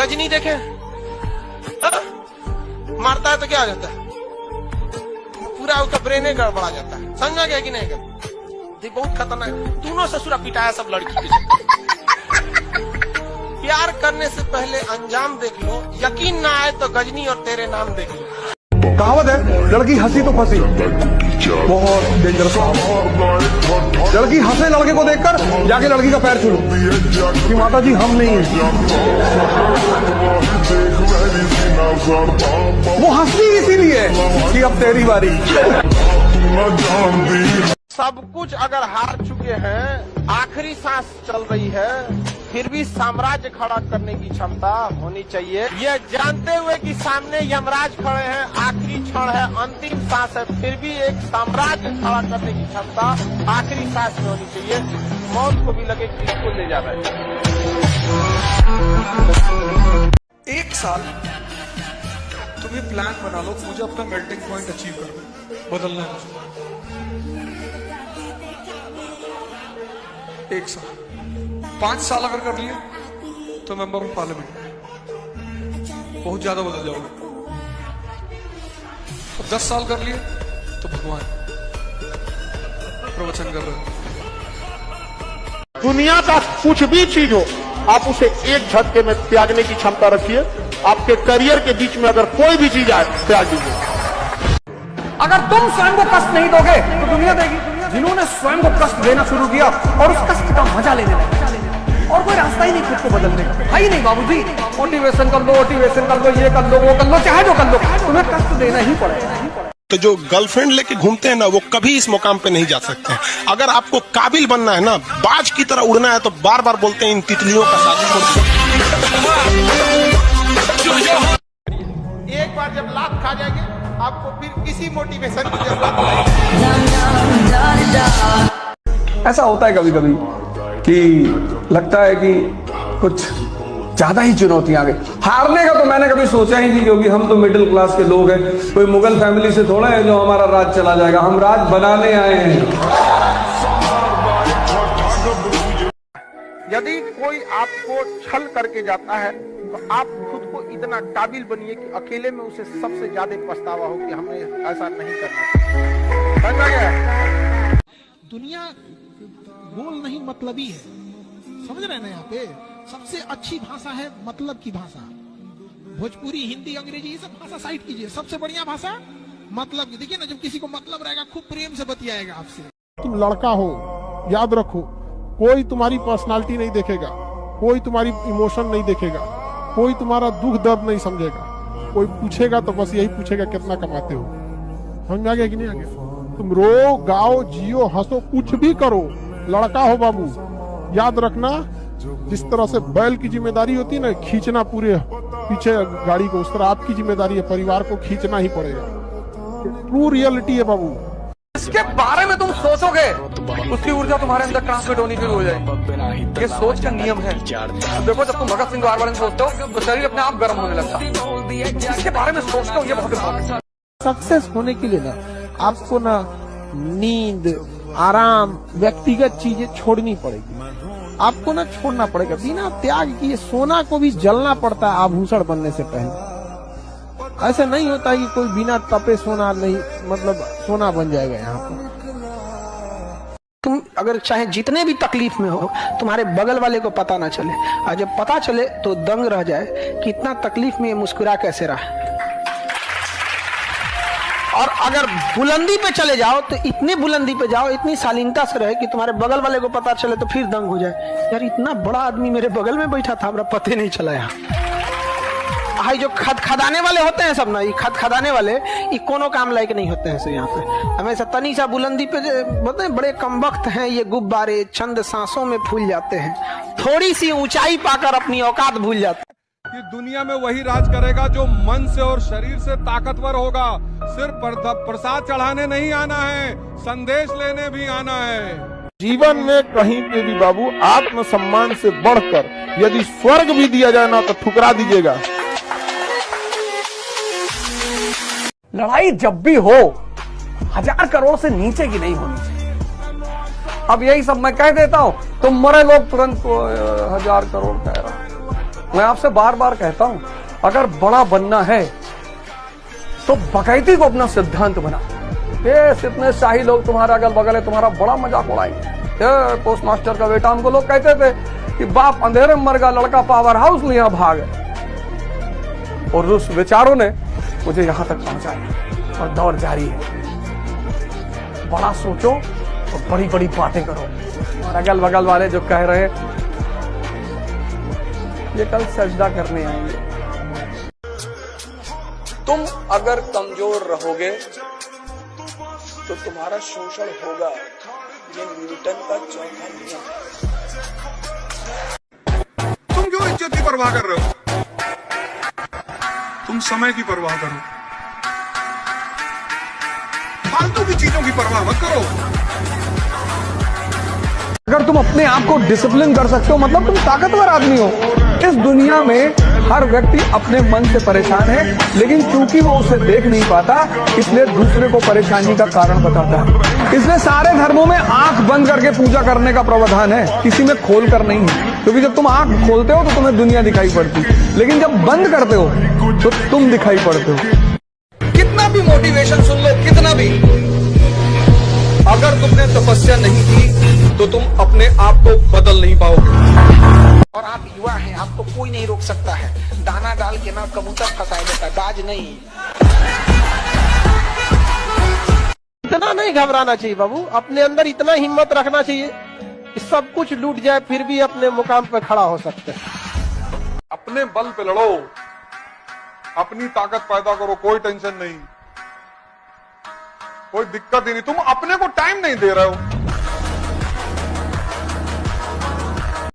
गजनी देखे मारता है तो क्या हो जाता है, पूरा उसका ब्रेन गड़बड़ा जाता है। समझा गया कि नहीं? बहुत खतरनाक। दोनों ससुरा पिटाया सब लड़की के। प्यार करने से पहले अंजाम देख लो, यकीन ना आए तो गजनी और तेरे नाम देख लो। कहावत है, लड़की हंसी तो फंसी। बहुत डेंजरस। लड़की हंसे लड़के को देखकर जाके लड़की का पैर छू लो कि माता जी हम नहीं है। वो हंसती इसीलिए कि अब तेरी बारी। सब कुछ अगर हार चुके हैं, आखिरी सांस चल रही है, फिर भी साम्राज्य खड़ा करने की क्षमता होनी चाहिए। ये जानते हुए कि सामने यमराज खड़े हैं, आखिरी क्षण है, अंतिम सांस है, फिर भी एक साम्राज्य खड़ा करने की क्षमता आखिरी सांस में होनी चाहिए। मौत को भी लगे कि इसको ले जा रहा है। एक साल तुम ये प्लान बना लो, मुझे अपना मेल्टिंग पॉइंट अचीव करना, बदलना है मुझे। एक साल, 5 साल अगर कर लिए तो मेंबर ऑफ पार्लियामेंट, बहुत ज्यादा बदल जाओगे। 10 साल कर लिए तो भगवान प्रवचन कर रहे हो। दुनिया का कुछ भी चीज हो, आप उसे एक झटके में त्यागने की क्षमता रखिए। आपके करियर के बीच में अगर कोई भी चीज आए, त्याग दीजिए। अगर तुम स्वयं को कष्ट नहीं दोगे तो दुनिया देगी। जिन्होंने स्वयं को कष्ट देना शुरू किया और उस कष्ट का मजा लेने लगे, और कोई रास्ता ही नहीं खुद को बदलने का। है ही नहीं बाबूजी। मोटिवेशन कर लो, मोटिवेशन कर लो, ये कर लो, वो कर लो, चाहे जो कर लो, तुम्हें कष्ट देना ही पड़ेगा। तो जो गर्लफ्रेंड लेके घूमते हैं ना, वो कभी इस मुकाम पे नहीं जा सकते हैं। अगर आपको काबिल बनना है ना, बाज की तरह उड़ना है, तो बार बार बोलते हैं इन तितलियों का साथ छोड़। एक बार जब लात खा जाएंगे, आपको फिर किसी मोटिवेशन की जरूरत नहीं। ऐसा होता है कभी कभी कि लगता है कि कुछ ज्यादा ही चुनौतियां आ गई। हारने का तो मैंने कभी सोचा ही नहीं, क्योंकि हम तो मिडिल क्लास के लोग हैं। कोई मुगल फैमिली से थोड़ा है जो हमारा राज चला जाएगा। हम राज बनाने आए हैं। यदि कोई आपको छल करके जाता है, तो आप खुद को इतना काबिल बनिए कि अकेले में उसे सबसे ज्यादा पछतावा हो कि हमें ऐसा नहीं करना चाहिए। समझा गया? दुनिया बोल नहीं मतलबी है, समझ रहे हैं ना? यहाँ पे सबसे अच्छी भाषा है मतलब की भाषा। भोजपुरी, हिंदी, अंग्रेजी, ये सब भाषा साइड कीजिए। सबसे बढ़िया भाषा मतलब की। देखिए ना, जब किसी को मतलब रहेगा, खूब प्रेम से बतियाएगा आपसे। तुम लड़का हो, याद रखो, कोई तुम्हारी पर्सनालिटी नहीं देखेगा, कोई तुम्हारी इमोशन नहीं देखेगा, कोई तुम्हारा दुख दर्द नहीं समझेगा। कोई पूछेगा तो बस यही पूछेगा कितना कमाते हो। समझ में आ गया कि नहीं आ गया? तुम रो, गाओ, जियो, हंसो, कुछ भी करो, लड़का हो बाबू। याद रखना, जिस तरह से बैल की जिम्मेदारी होती है ना, खींचना पूरे पीछे गाड़ी को, उस तरह आपकी जिम्मेदारी है, परिवार को खींचना ही पड़ेगा। ट्रू रियलिटी है बाबू। इसके बारे में तुम सोचोगे, उसकी ऊर्जा तुम्हारे अंदर ट्रांसमिट होनी शुरू हो जाएगी। ये सोच का नियम है। देखो, जब तुम भगत सिंह के बारे में सोचते हो तो शरीर अपने आप गर्म होने लगता है। इसके बारे में सोचते हो, ये बहुत इंपॉर्टेंट है। सक्सेस होने के लिए ना, आपको ना नींद, आराम, व्यक्तिगत चीजें छोड़नी पड़ेगी। आपको ना छोड़ना पड़ेगा। बिना त्याग किए सोना को भी जलना पड़ता है आभूषण बनने से पहले। ऐसा नहीं होता कि कोई बिना तपे सोना नहीं, मतलब सोना बन जाएगा यहाँ पर। तुम अगर चाहे जितने भी तकलीफ में हो, तुम्हारे बगल वाले को पता ना चले, और जब पता चले तो दंग रह जाए कि इतना तकलीफ में मुस्कुरा कैसे रहा। और अगर बुलंदी पे चले जाओ तो इतनी बुलंदी पे जाओ, इतनी शालीनता से रहे कि तुम्हारे बगल वाले को पता चले तो फिर दंग हो जाए, यार इतना बड़ा आदमी मेरे बगल में बैठा था, हमरा पता नहीं चला। यहाँ हाई जो खदाने वाले होते हैं सब ना, ये खदाने वाले, ये कोनो काम लायक नहीं होते हैं सब। यहाँ पे हमेशा तनी सा बुलंदी पे बोलते हैं, बड़े कम वक्त हैं ये गुब्बारे, चंद सांसों में फूल जाते हैं, थोड़ी सी ऊंचाई पाकर अपनी औकात भूल जाते हैं। कि दुनिया में वही राज करेगा जो मन से और शरीर से ताकतवर होगा। सिर्फ प्रसाद चढ़ाने नहीं आना है, संदेश लेने भी आना है। जीवन में कहीं पे भी बाबू आत्मसम्मान से बढ़कर यदि स्वर्ग भी दिया जाए ना, तो ठुकरा दीजिएगा। लड़ाई जब भी हो 1000 करोड़ से नीचे की नहीं होनी चाहिए। अब यही सब मैं कह देता हूं, तुम मरे लोग तुरंत 1000 करोड़ कह रहा। मैं आपसे बार बार कहता हूं, अगर बड़ा बनना है तो बकैती को अपना सिद्धांत बना। ये इतने शाही लोग तुम्हारा अगल बगल है, तुम्हारा बड़ा मजाक उड़ाएंगे। पोस्ट मास्टर का बेटा, हमको लोग कहते थे कि बाप अंधेरे में मर गया, लड़का पावर हाउस में यहां भाग गए। और उस विचारों ने मुझे यहां तक पहुंचाया और दौर जारी है। बड़ा सोचो और बड़ी बड़ी बातें करो। और अगल बगल वाले जो कह रहे हैं ये कल सजदा करने आएंगे। तुम अगर कमजोर रहोगे तो तुम्हारा शोषण होगा। ये न्यूटन का चौथा नियम है। तुम क्यों इज्जत की परवाह कर रहे हो? तुम समय की परवाह करो, फालतू की चीजों की परवाह मत करो। अगर तुम अपने आप को डिसिप्लिन कर सकते हो मतलब तुम ताकतवर आदमी हो। इस दुनिया में हर व्यक्ति अपने मन से परेशान है, लेकिन क्योंकि वो उसे देख नहीं पाता इसलिए दूसरे को परेशानी का कारण बताता है। इसलिए सारे धर्मों में आंख बंद करके पूजा करने का प्रावधान है, किसी में खोल कर नहीं है। क्योंकि जब तुम आंख खोलते हो तो तुम्हें दुनिया दिखाई पड़ती, लेकिन जब बंद करते हो तो तुम दिखाई पड़ते हो। कितना भी मोटिवेशन सुन लो, कितना भी, अगर तुमने तपस्या नहीं की तो तुम अपने आप को बदल नहीं पाओगे। और आप युवा हैं, आपको कोई नहीं रोक सकता है। दाना डाल के ना कबूतर फंसाया जाता है, बाज नहीं। इतना नहीं घबराना चाहिए बाबू, अपने अंदर इतना हिम्मत रखना चाहिए कि सब कुछ लूट जाए फिर भी अपने मुकाम पे खड़ा हो सकते हैं। अपने बल पे लड़ो, अपनी ताकत पैदा करो, कोई टेंशन नहीं, कोई दिक्कत ही नहीं। तुम अपने को टाइम नहीं दे रहे हो।